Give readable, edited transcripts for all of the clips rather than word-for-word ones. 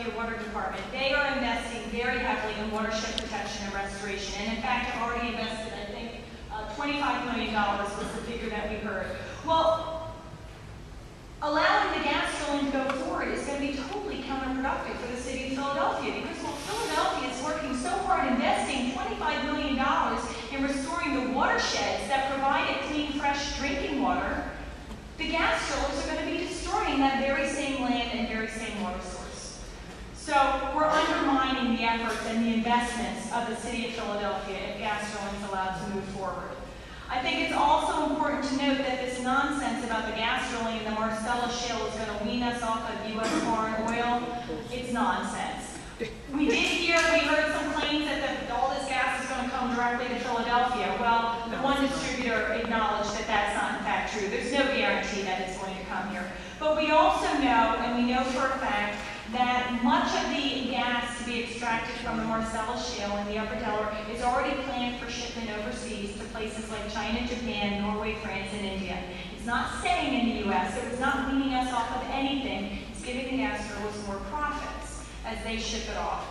Philadelphia Water Department, they are investing very heavily in watershed protection and restoration. And in fact, have already invested, I think, $25 million was the figure that we heard. Well, allowing the gas drilling to go forward is going to be totally counterproductive for the city of Philadelphia, because while Philadelphia is working so hard investing $25 million in restoring the watersheds that provide clean, fresh drinking water, the gas drillers are going to be destroying that very same land and very same water source. So we're undermining the efforts and the investments of the city of Philadelphia if gas drilling is allowed to move forward. I think it's also important to note that this nonsense about the gas drilling in the Marcellus Shale is going to wean us off of U.S. foreign oil. It's nonsense. We heard some claims that all this gas is going to come directly to Philadelphia. Well, the one distributor acknowledged that that's not in fact true. There's no guarantee that it's going to come here. But we also know, and we know for a fact, that much of the gas to be extracted from the Marcellus Shale in the upper Delaware is already planned for shipment overseas to places like China, Japan, Norway, France, and India. It's not staying in the U.S., so it's not weaning us off of anything. It's giving the gas drillers more profits as they ship it off.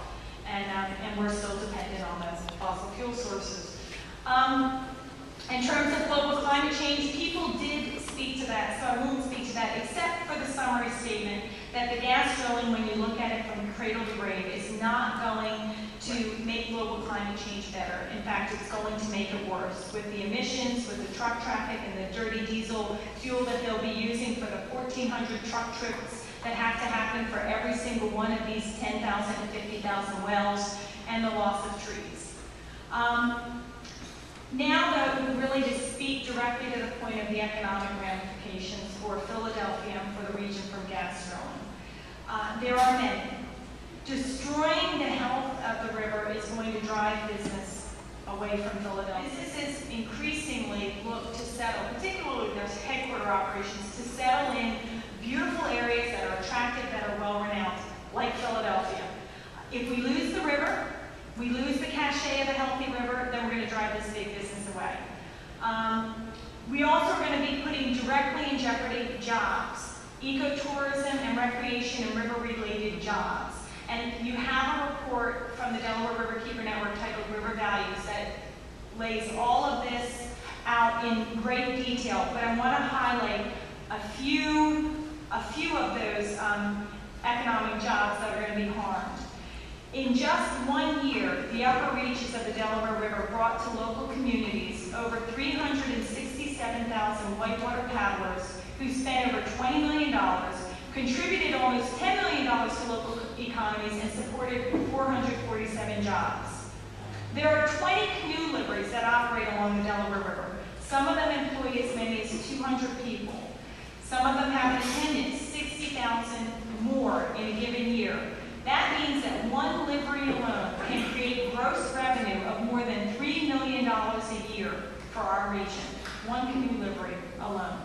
And we're still dependent on those fossil fuel sources. In terms of global climate change, people did speak to that, so I won't speak to that, except for the summary statement that the gas drilling, when you look at it from cradle to grave, is not going to make global climate change better. In fact, it's going to make it worse with the emissions, with the truck traffic, and the dirty diesel fuel that they'll be using for the 1,400 truck trips that have to happen for every single one of these 10,000 to 50,000 wells, and the loss of trees. Now, though, really to speak directly to the point of the economic ramifications for Philadelphia and for the region from gas drilling. There are many. Destroying the health of the river is going to drive business away from Philadelphia. Businesses increasingly look to settle, particularly those headquarter operations, to settle in beautiful areas that are attractive, that are well-renowned, like Philadelphia. If we lose the river, we lose the cachet of a healthy river, then we're going to drive this big business away. We also are going to be putting directly in jeopardy jobs, ecotourism and recreation and river-related jobs. And you have a report from the Delaware Riverkeeper Network titled River Values that lays all of this out in great detail, but I want to highlight a few of those economic jobs that are going to be harmed. In just 1 year, the upper reaches of the Delaware River brought to local communities over 367,000 whitewater paddlers who spent over $20 million, contributed almost $10 million to local economies, and supported 447 jobs. There are 20 canoe liveries that operate along the Delaware River. Some of them employ as many as 200 people. Some of them have an attendance, 60,000 more in a given year. That means that one livery alone can create gross revenue of more than $3 million a year for our region. One canoe livery alone.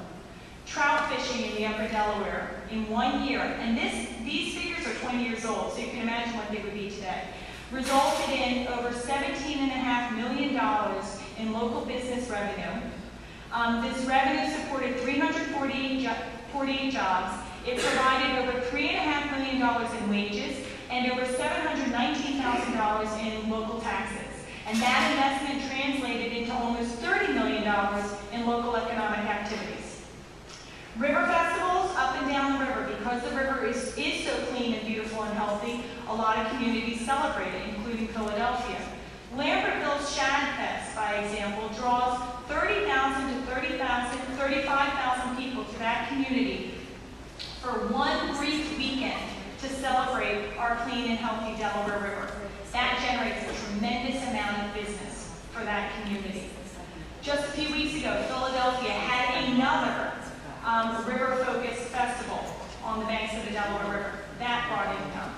Trout fishing in the upper Delaware in 1 year, and these figures are 20 years old, so you can imagine what they would be today, resulted in over $17.5 million in local business revenue. This revenue supported 348 jobs. It provided over $3.5 million in wages and over $719,000 in local taxes. And that investment translated into almost $30 million in local economic activities. River festivals up and down the river. Because the river is so clean and beautiful and healthy, a lot of communities celebrate it, including Philadelphia. Lambertville's Shad Fest, by example, draws 30,000 to 35,000 people to that community for one brief weekend to celebrate our clean and healthy Delaware River. That generates a tremendous amount of business for that community. Just a few weeks ago, Philadelphia had another river-focused festival on the banks of the Delaware River. That brought income.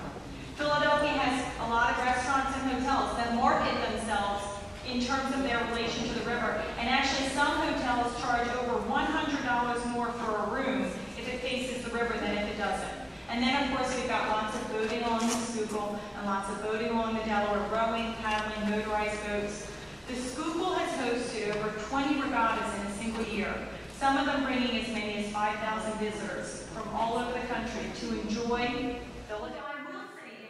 Philadelphia has a lot of restaurants and hotels that market themselves in terms of their relation to the river. And actually, some hotels charge over $100 more for a room if it faces the river than if it doesn't. And then, of course, we've got lots of boating along the Schuylkill and lots of boating along the Delaware, rowing, paddling, motorized boats. The Schuylkill has hosted over 20 regattas in a single year, some of them bringing as many as 5,000 visitors from all over the country to enjoy Philadelphia. I will say,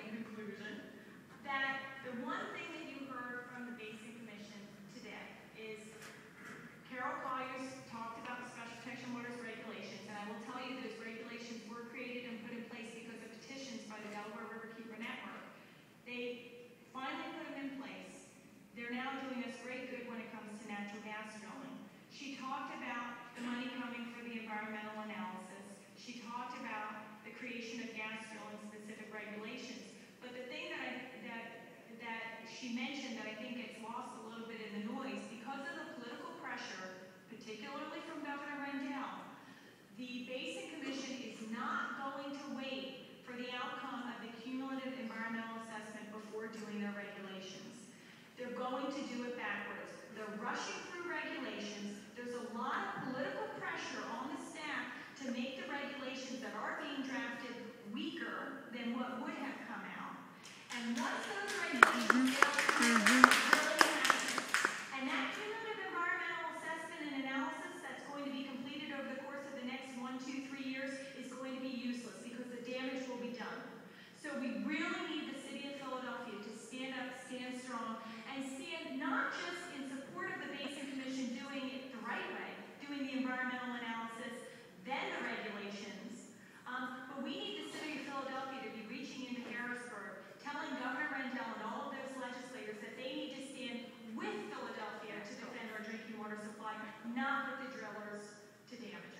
she mentioned that I think gets lost a little bit in the noise because of the political pressure, particularly from Governor Rendell. The Basin Commission is not going to wait for the outcome of the cumulative environmental assessment before doing their regulations. They're going to do it backwards. They're rushing through regulations. There's a lot of political pressure on the staff to make the regulations that are being drafted weaker than what would have come out. And once those regulations get really happen, and that cumulative environmental assessment and analysis that's going to be completed over the course of the next 1, 2, 3 years is going to be useless because the damage will be done. So we really need the city of Philadelphia to stand up, stand strong, and stand not just in support of the Basin Commission doing it the right way, doing the environmental analysis, then the regulations, but we need the city of Philadelphia to be reaching into Harrisburg, telling Governor Rendell and all of those legislators that they need to stand with Philadelphia to defend our drinking water supply, not with the drillers to damage it.